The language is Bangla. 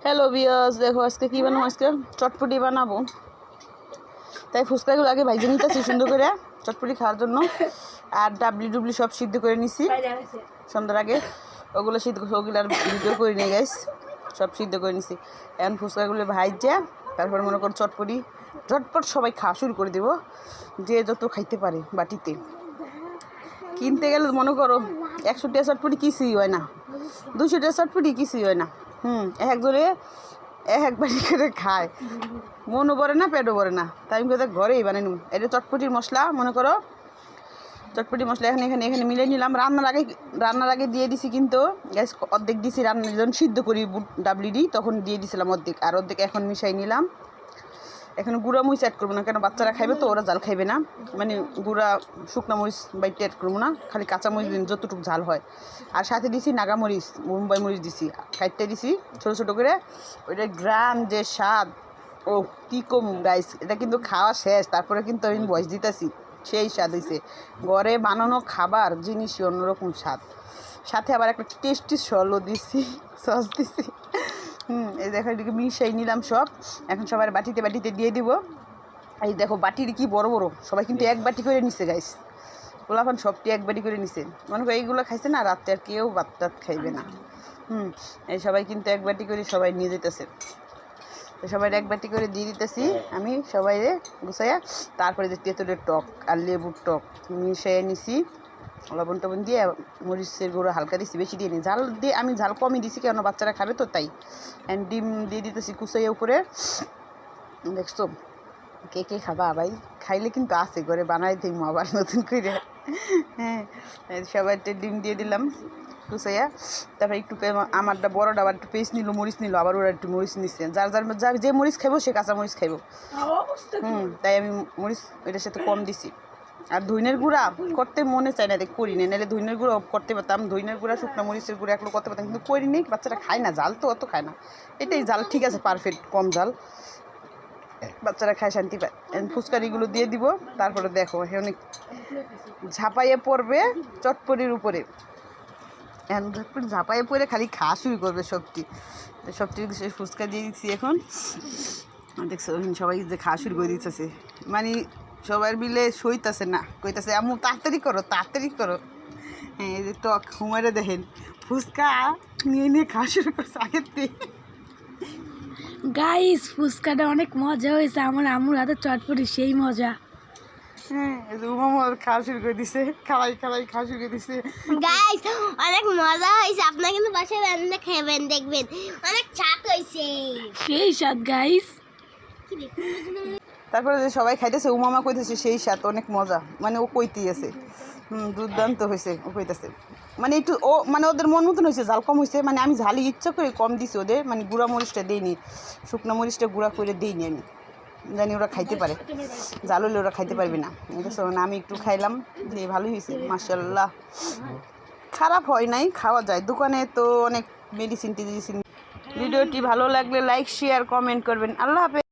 হ্যালো ভিউয়ার্স, দেখো আজকে কী বানাবো। আজকে চটপটি বানাবো, তাই ফুচকাগুলো আগে ভাইজে নিতেছি সুন্দর করে চটপটি খাওয়ার জন্য। আর ডাবলি সব সিদ্ধ করে নিছি সন্ধ্যার আগে, ওগুলো সিদ্ধ ওগুলো ভিডিও করে নিয়ে গাইস, সব সিদ্ধ করে নিছি। এখন ফুচকাগুলো ভাইজে তারপর মনে করো চটপটি ঝটপট সবাই খাওয়া শুরু করে দেবো, যে যত খাইতে পারে। বাটিতে কিনতে গেলে মনে করো 100 টাকা চটপটি কিছুই হয় না, 200 টাকা চটপটি কিছুই হয় না। একজনে এক বাড়ি করে খায়, মনও ভরে না পেটও ভরে না, তাই আমি কোথাও ঘরেই বানাই নিব। এটা চটপটির মশলা, মনে করো চটপটি মশলা এখানে মিলিয়ে নিলাম। রান্নার আগে দিয়ে দিছি, কিন্তু গ্যাস অর্ধেক দিছি, রান্নার যখন সিদ্ধ করি ডাবলি দিই তখন দিয়ে দিছিলাম অর্ধেক, আর অর্ধেক এখন মিশাই নিলাম। এখন গুঁড়া মরিচ অ্যাড করবো না, কেন বাচ্চারা খাইবে তো, ওরা জাল খাইবে না। মানে গুঁড়া শুকনো মরিচ বাইটে অ্যাড করবো না, খালি কাঁচা মরিচ দিন যতটুকু ঝাল হয়। আর সাথে দিছি নাগামরিচ, মুম্বাই মরিচ দিছি, খাইতে দিছি ছোটো ছোটো করে। ওইটা গ্রাম যে স্বাদ, ও কী কম গাইস, এটা কিন্তু খাওয়া শেষ, তারপরে কিন্তু আমি বয়স দিতেছি, সেই স্বাদ হয়েছে। ঘরে বানানো খাবার জিনিসই অন্যরকম স্বাদ। সাথে আবার একটা টেস্টি সস দিছি। এই দেখো এদিকে মিশাই নিলাম সব। এখন সবার বাটিতে দিয়ে দিব। এই দেখো বাটির কি বড় বড়, সবাই কিন্তু এক বাটি করে নিছে গাইস। পোলাপান সবটি এক বাটি করে নিছে, মনে করো এইগুলো খাইছে না, রাত্রে আর কেউ ভাত টাত খাইবে না। এই সবাই কিন্তু এক বাটি করে সবাই নিয়ে যেতেছে, তো সবাই এক বাটি করে দিয়ে দিতেছি আমি সবাই গুছাইয়া। তারপরে যে তেঁতুলের টক আর লেবুর টক মিশিয়ে নিছি, লবণ টবণ দিয়ে মরিচের গুঁড়ো হালকা দিছি, বেশি দিয়ে নিই। ঝাল দিয়ে আমি ঝাল কমই দিছি, কেন বাচ্চারা খাবে তো তাই। অ্যান্ড ডিম দিয়ে দিতেছি কুচাইয়া উপরে। দেখছো কে কে খাবা ভাই, খাইলে কিন্তু আছে ঘরে বানাই দিই আবার নতুন করে। হ্যাঁ, সবাইটা ডিম দিয়ে দিলাম কুচাইয়া। তারপরে একটু আমারটা বড়টা আবার একটু পেস্ট নিল, মরিচ নিল, আবার ওরা একটু মরিচ নিচ্ছে। যার যে মরিচ খাইবো সে কাঁচা মরিচ খাইবো। তাই আমি মরিচ এটার সাথে কম দিছি। আর ধইনের গুঁড়া করতে মনে চায় না, দেখ করি না, নাহলে ধইনের গুঁড়ো করতে পারতাম। ধইনের গুঁড়া শুকনো মরিচের গুঁড়া এগুলো করতে পারতাম, কিন্তু করি নেই, বাচ্চারা খায় না, জাল তো অত খায় না। এটাই জাল ঠিক আছে, পারফেক্ট, কম জাল, বাচ্চারা খায়, শান্তি পায়। ফুচকারিগুলো দিয়ে দিব। তারপরে দেখো অনেক ঝাঁপাইয়ে পড়বে চটপটির উপরে, ঝটপট ঝাঁপাইয়ে পড়ে খালি খাওয়া শুরু করবে সবটি। ফুচকা দিয়ে দিচ্ছি এখন। দেখছো সবাই যে খাওয়া শুরু করে দিতেছে, মানে সবার মিলে সইতেছে না, কইতাছে আম্মু তাড়াতাড়ি করো। হ্যাঁ, এই যে টক হুমারে দেখেন ফুচকা নিয়ে খাওয়া শুরু করছে আগের থেকে। গাইস ফুচকাটা অনেক মজা হয়েছে, আমার আম্মুর হাতে চটপটি সেই মজা। হ্যাঁ, এই যে উমামর খাওয়া শুরু করে দিছে, খাওয়াই খাওয়া শুরু করে দিছে। গাইস অনেক মজা হয়েছে, আপনারা কিন্তু বাসায় রান্না খাবেন, দেখবেন অনেক স্বাদ হয়েছে, সেই স্বাদ গাইস। তারপরে যে সবাই খাইতেছে, উমামা কইতেছে সেই স্বাদ, অনেক মজা, মানে ও কইতেই আছে। দুর্দান্ত হয়েছে, ও কইতেছে। মানে একটু ও মানে ওদের মন মতন হয়েছে, ঝাল কম হয়েছে, মানে আমি ঝালি ইচ্ছা করে কম দিছি ওদের, মানে গুঁড়া মরিচটা দিইনি, শুকনো মরিচটা গুঁড়া করে দিইনি আমি, জানি ওরা খাইতে পারে, জাল হলে ওরা খাইতে পারবে না। বুঝছো, মানে আমি একটু খাইলাম, দিয়ে ভালোই হয়েছে মাশাআল্লাহ, খারাপ হয় নাই, খাওয়া যায়। দোকানে তো অনেক মেডিসিন। ভিডিওটি ভালো লাগলে লাইক শেয়ার কমেন্ট করবেন। আল্লাহ হাফেজ।